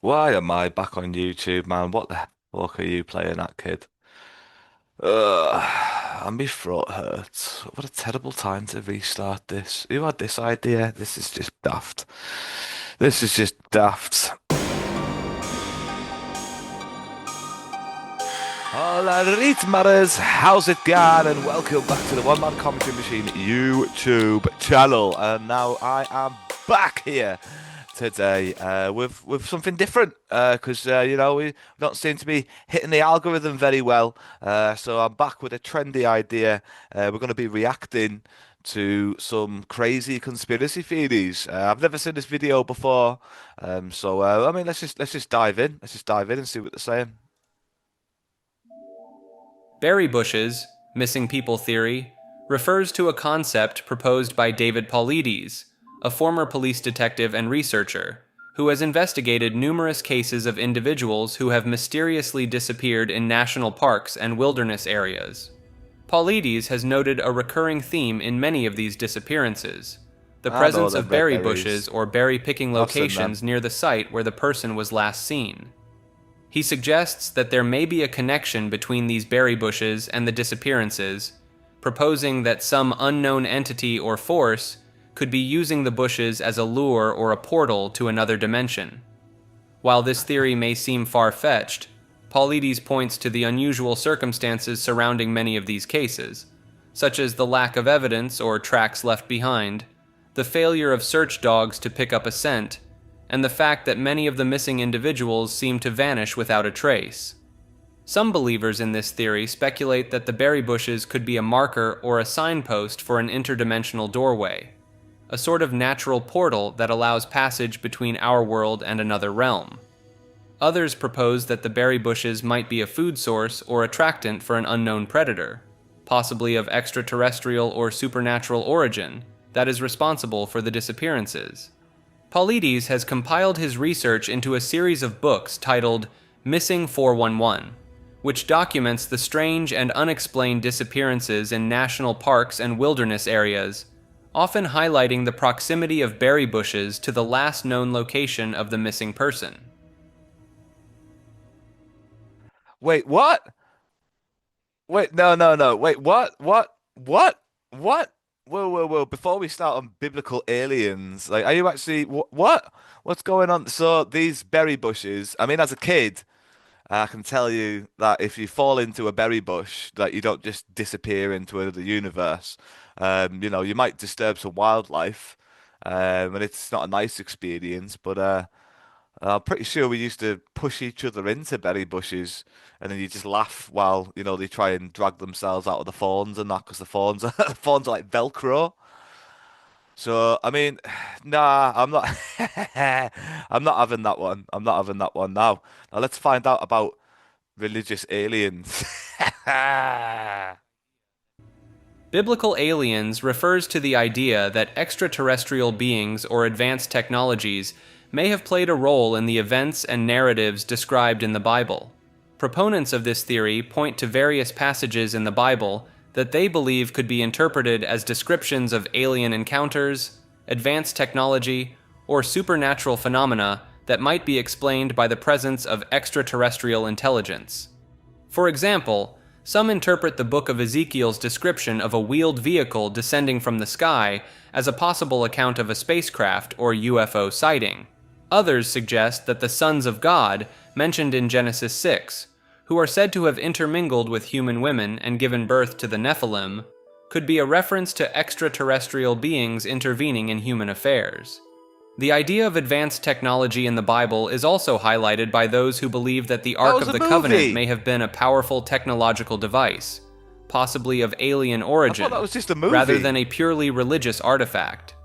Why am I back on YouTube, man? What the fuck are you playing at, kid? And my throat hurts. What a terrible time to restart this. Who had this idea? This is just daft. This is just daft. Alright, matters. How's it going? And welcome back to the One Man Commentary Machine YouTube channel. And now I am back here today with something different because we don't seem to be hitting the algorithm very well. So I'm back with a trendy idea. We're going to be reacting to some crazy conspiracy theories. I've never seen this video before, so I mean, let's just dive in. Let's just dive in and see what they're saying. Berry bushes, missing people theory, refers to a concept proposed by David Paulides, a former police detective and researcher, who has investigated numerous cases of individuals who have mysteriously disappeared in national parks and wilderness areas. Paulides has noted a recurring theme in many of these disappearances: the I know presence the of red berry berries. bushes or berry-picking I've seen them. locations near the site where the person was last seen. He suggests that there may be a connection between these berry bushes and the disappearances, proposing that some unknown entity or force could be using the bushes as a lure or a portal to another dimension. While this theory may seem far-fetched, Paulides points to the unusual circumstances surrounding many of these cases, such as the lack of evidence or tracks left behind, the failure of search dogs to pick up a scent, and the fact that many of the missing individuals seem to vanish without a trace. Some believers in this theory speculate that the berry bushes could be a marker or a signpost for an interdimensional doorway, a sort of natural portal that allows passage between our world and another realm. Others propose that the berry bushes might be a food source or attractant for an unknown predator, possibly of extraterrestrial or supernatural origin, that is responsible for the disappearances. Paulides has compiled his research into a series of books titled Missing 411, which documents the strange and unexplained disappearances in national parks and wilderness areas, often highlighting the proximity of berry bushes to the last known location of the missing person. Wait, what? Wait, no, no, no. Wait, what? What? What? What? Whoa, whoa, whoa. Before we start on biblical aliens, like, are you actually what? What's going on? So these berry bushes, I mean, as a kid, I can tell you that if you fall into a berry bush, that you don't just disappear into another universe. You might disturb some wildlife, and it's not a nice experience, but I'm pretty sure we used to push each other into berry bushes, and then you just laugh while they try and drag themselves out of the thorns and that, because the thorns are the thorns are like Velcro. So I mean, nah, I'm not. I'm not having that one. I'm not having that one now. Now let's find out about religious aliens. Biblical aliens refers to the idea that extraterrestrial beings or advanced technologies may have played a role in the events and narratives described in the Bible. Proponents of this theory point to various passages in the Bible that they believe could be interpreted as descriptions of alien encounters, advanced technology, or supernatural phenomena that might be explained by the presence of extraterrestrial intelligence. For example, some interpret the book of Ezekiel's description of a wheeled vehicle descending from the sky as a possible account of a spacecraft or UFO sighting. Others suggest that the sons of God, mentioned in Genesis 6, who are said to have intermingled with human women and given birth to the Nephilim, could be a reference to extraterrestrial beings intervening in human affairs. The idea of advanced technology in the Bible is also highlighted by those who believe that the Ark was of a the Covenant movie. may have been a powerful technological device, possibly of alien I origin, thought that was just a movie. rather than a purely religious artifact.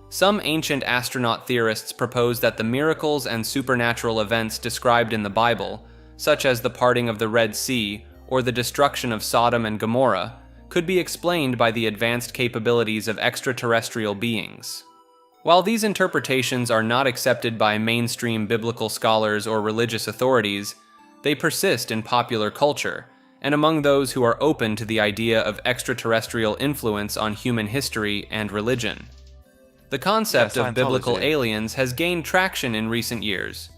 Some ancient astronaut theorists propose that the miracles and supernatural events described in the Bible, such as the parting of the Red Sea or the destruction of Sodom and Gomorrah, could be explained by the advanced capabilities of extraterrestrial beings. While these interpretations are not accepted by mainstream biblical scholars or religious authorities, they persist in popular culture, and among those who are open to the idea of extraterrestrial influence on human history and religion. The concept of biblical Scientology. aliens has gained traction in recent years,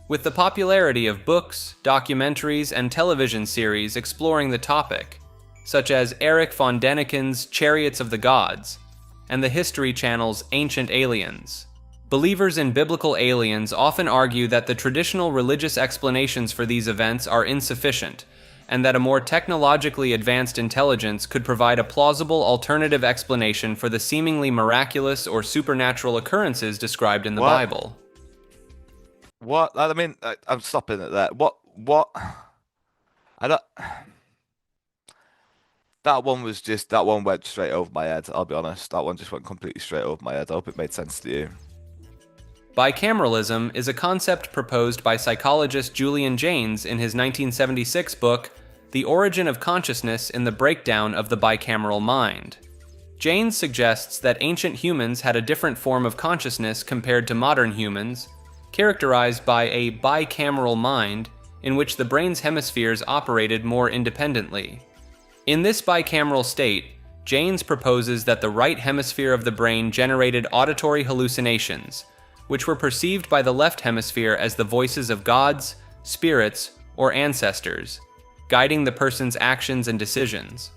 With the popularity of books, documentaries, and television series exploring the topic, such as Erich von Däniken's Chariots of the Gods and the History Channel's Ancient Aliens, believers in biblical aliens often argue that the traditional religious explanations for these events are insufficient, and that a more technologically advanced intelligence could provide a plausible alternative explanation for the seemingly miraculous or supernatural occurrences described in the What? Bible. What? I mean, I'm stopping at that. What? I don't. That one went straight over my head. I'll be honest. That one just went completely straight over my head. I hope it made sense to you. Bicameralism is a concept proposed by psychologist Julian Jaynes in his 1976 book, The Origin of Consciousness in the Breakdown of the Bicameral Mind. Jaynes suggests that ancient humans had a different form of consciousness compared to modern humans, characterized by a bicameral mind in which the brain's hemispheres operated more independently. In this bicameral state, Jaynes proposes that the right hemisphere of the brain generated auditory hallucinations, which were perceived by the left hemisphere as the voices of gods, spirits, or ancestors, guiding the person's actions and decisions.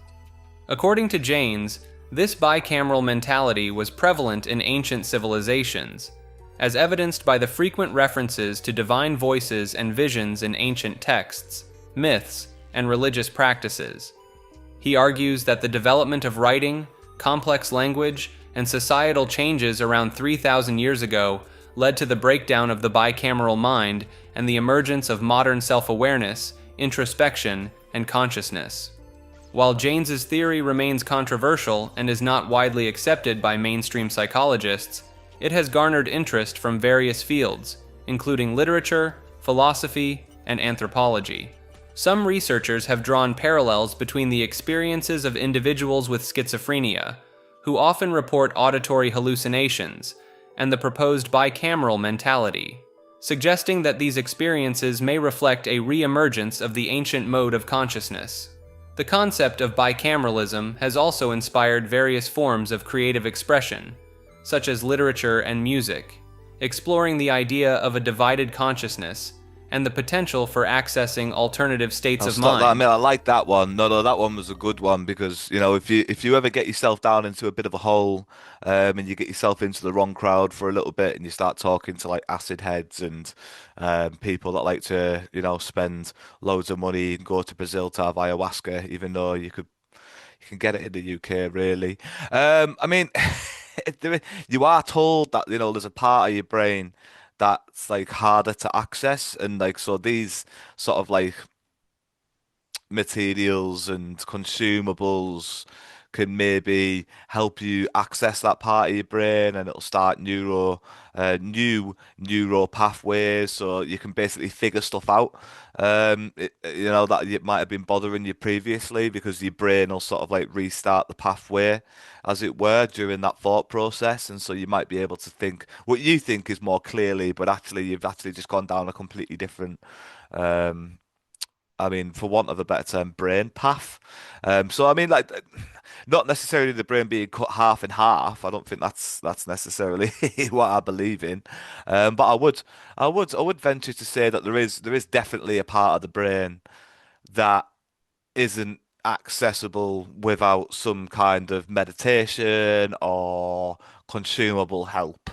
According to Jaynes, this bicameral mentality was prevalent in ancient civilizations, as evidenced by the frequent references to divine voices and visions in ancient texts, myths, and religious practices. He argues that the development of writing, complex language, and societal changes around 3,000 years ago led to the breakdown of the bicameral mind and the emergence of modern self-awareness, introspection, and consciousness. While Jaynes's theory remains controversial and is not widely accepted by mainstream psychologists, it has garnered interest from various fields, including literature, philosophy, and anthropology. Some researchers have drawn parallels between the experiences of individuals with schizophrenia, who often report auditory hallucinations, and the proposed bicameral mentality, suggesting that these experiences may reflect a re-emergence of the ancient mode of consciousness. The concept of bicameralism has also inspired various forms of creative expression, such as literature and music, exploring the idea of a divided consciousness and the potential for accessing alternative states I'll of stop mind. that. I mean, I like that one. No, that one was a good one because if you ever get yourself down into a bit of a hole, and you get yourself into the wrong crowd for a little bit, and you start talking to like acid heads and people that like to spend loads of money and go to Brazil to have ayahuasca, even though you can get it in the UK, really. I mean, you are told that there's a part of your brain that's like harder to access, and like so these sort of like materials and consumables can maybe help you access that part of your brain, and it'll start new neural pathways, so you can basically figure stuff out. That it might have been bothering you previously because your brain will sort of like restart the pathway, as it were, during that thought process, and so you might be able to think what you think is more clearly, but actually you've actually just gone down a completely different um I mean, for want of a better term, brain path. So I mean, like, not necessarily the brain being cut half in half. I don't think that's necessarily what I believe in. But I would venture to say that there is definitely a part of the brain that isn't accessible without some kind of meditation or consumable help,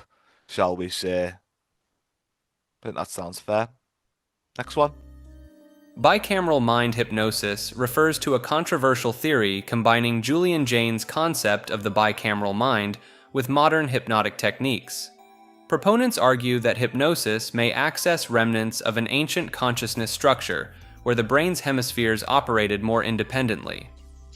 shall we say. I think that sounds fair. Next one. Bicameral mind hypnosis refers to a controversial theory combining Julian Jaynes' concept of the bicameral mind with modern hypnotic techniques. Proponents argue that hypnosis may access remnants of an ancient consciousness structure where the brain's hemispheres operated more independently.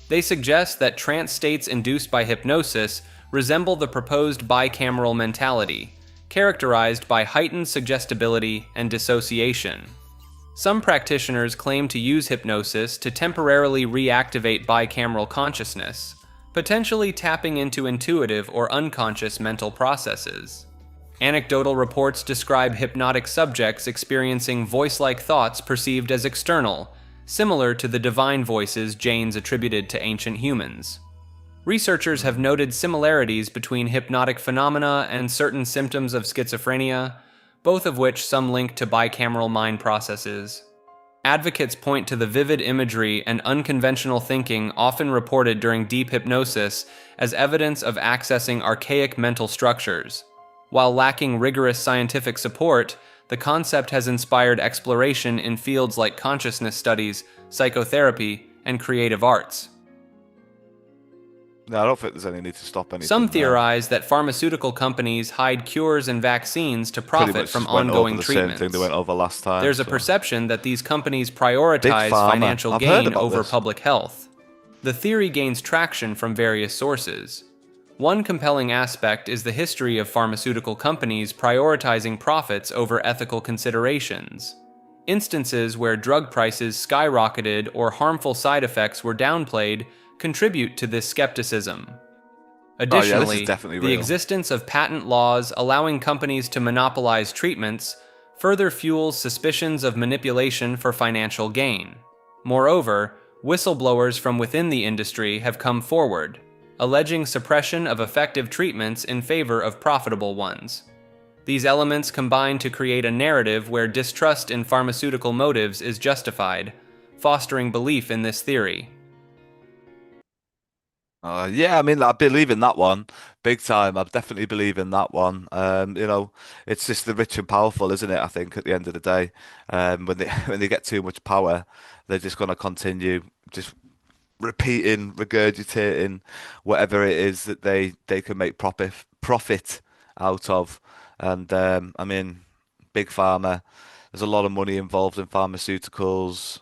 They suggest that trance states induced by hypnosis resemble the proposed bicameral mentality, characterized by heightened suggestibility and dissociation. Some practitioners claim to use hypnosis to temporarily reactivate bicameral consciousness, potentially tapping into intuitive or unconscious mental processes. Anecdotal reports describe hypnotic subjects experiencing voice-like thoughts perceived as external, similar to the divine voices Jaynes attributed to ancient humans. Researchers have noted similarities between hypnotic phenomena and certain symptoms of schizophrenia, both of which some link to bicameral mind processes. Advocates point to the vivid imagery and unconventional thinking often reported during deep hypnosis as evidence of accessing archaic mental structures. While lacking rigorous scientific support, the concept has inspired exploration in fields like consciousness studies, psychotherapy, and creative arts. No, I don't think there's any need to stop anything Some there. theorize that pharmaceutical companies hide cures and vaccines to Pretty profit much from just went over ongoing the treatments. same thing they went over last time. There's a so. perception that these companies prioritize Pharma. financial I've heard gain about over this. public health. The theory gains traction from various sources. One compelling aspect is the history of pharmaceutical companies prioritizing profits over ethical considerations. Instances where drug prices skyrocketed or harmful side effects were downplayed contribute to this skepticism. Additionally, definitely the real. existence of patent laws allowing companies to monopolize treatments further fuels suspicions of manipulation for financial gain. Moreover, whistleblowers from within the industry have come forward, alleging suppression of effective treatments in favor of profitable ones. These elements combine to create a narrative where distrust in pharmaceutical motives is justified, fostering belief in this theory. Yeah, I mean, I believe in that one big time. I definitely believe in that one. It's just the rich and powerful, isn't it? I think at the end of the day, when they when they get too much power, they're just going to continue just repeating, regurgitating whatever it is that they can make profit out of. And I mean, big pharma. There's a lot of money involved in pharmaceuticals.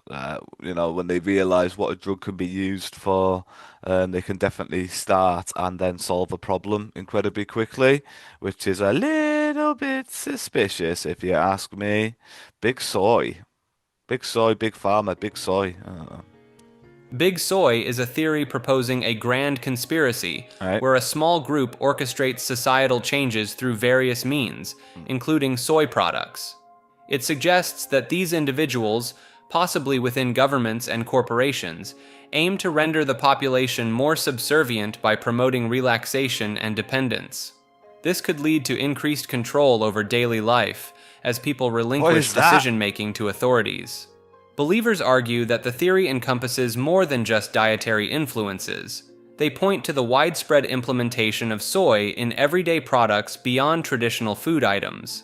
When they realize what a drug can be used for, they can definitely start and then solve a problem incredibly quickly, which is a little bit suspicious if you ask me. Big soy, big soy, big pharma, big soy. Big Soy is a theory proposing a grand conspiracy Right. where a small group orchestrates societal changes through various means, including soy products. It suggests that these individuals, possibly within governments and corporations, aim to render the population more subservient by promoting relaxation and dependence. This could lead to increased control over daily life as people relinquish is that? decision-making to authorities. Believers argue that the theory encompasses more than just dietary influences. They point to the widespread implementation of soy in everyday products beyond traditional food items.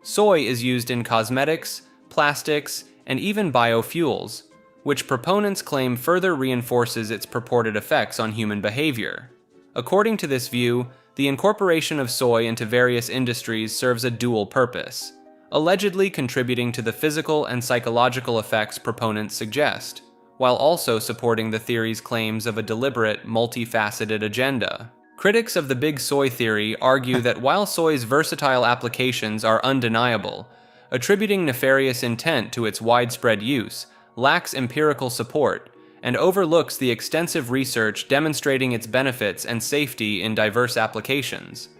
Soy is used in cosmetics, plastics, and even biofuels, which proponents claim further reinforces its purported effects on human behavior. According to this view, the incorporation of soy into various industries serves a dual purpose, allegedly contributing to the physical and psychological effects proponents suggest, while also supporting the theory's claims of a deliberate, multifaceted agenda. Critics of the Big Soy theory argue that while soy's versatile applications are undeniable, attributing nefarious intent to its widespread use lacks empirical support and overlooks the extensive research demonstrating its benefits and safety in diverse applications.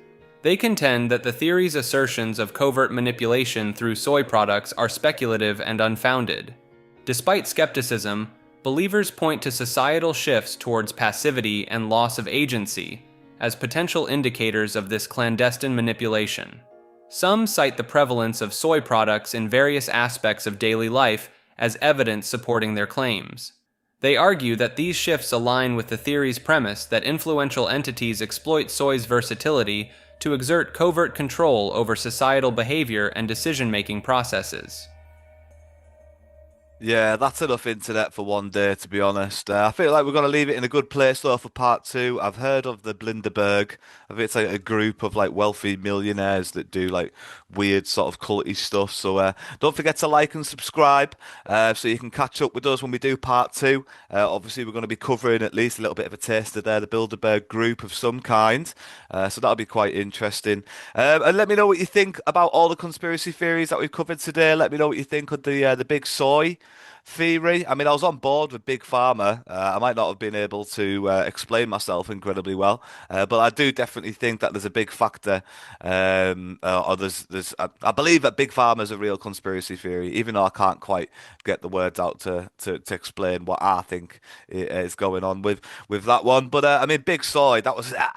They contend that the theory's assertions of covert manipulation through soy products are speculative and unfounded. Despite skepticism, believers point to societal shifts towards passivity and loss of agency as potential indicators of this clandestine manipulation. Some cite the prevalence of soy products in various aspects of daily life as evidence supporting their claims. They argue that these shifts align with the theory's premise that influential entities exploit soy's versatility to exert covert control over societal behavior and decision-making processes. Yeah, that's enough internet for one day, to be honest. I feel like we're going to leave it in a good place though for part two. I've heard of the Blinderberg. I think it's like a group of like wealthy millionaires that do like weird sort of culty stuff. So don't forget to like and subscribe so you can catch up with us when we do part two. Obviously, we're going to be covering at least a little bit of a taster there, the Bilderberg group of some kind. So that'll be quite interesting. And let me know what you think about all the conspiracy theories that we've covered today. Let me know what you think of the big soy theory. I mean, I was on board with Big Pharma. I might not have been able to explain myself incredibly well, but I do definitely think that there's a big factor. Or I believe that Big Pharma is a real conspiracy theory, even though I can't quite get the words out to explain what I think is going on with that one. But I mean, Big Soy, that was nah.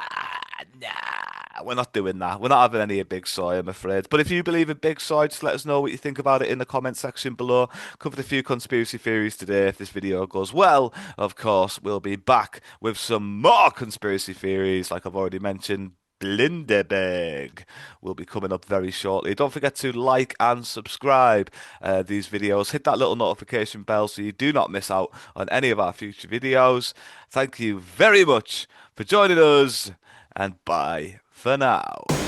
we're not doing that. We're not having any of Big Soy, I'm afraid. But if you believe in Big Soy, just let us know what you think about it in the comment section below. Covered a few conspiracy theories today. If this video goes well, of course, we'll be back with some more conspiracy theories, like I've already mentioned. Blinderberg will be coming up very shortly. Don't forget to like and subscribe these videos. Hit that little notification bell so you do not miss out on any of our future videos. Thank you very much for joining us, and bye for now.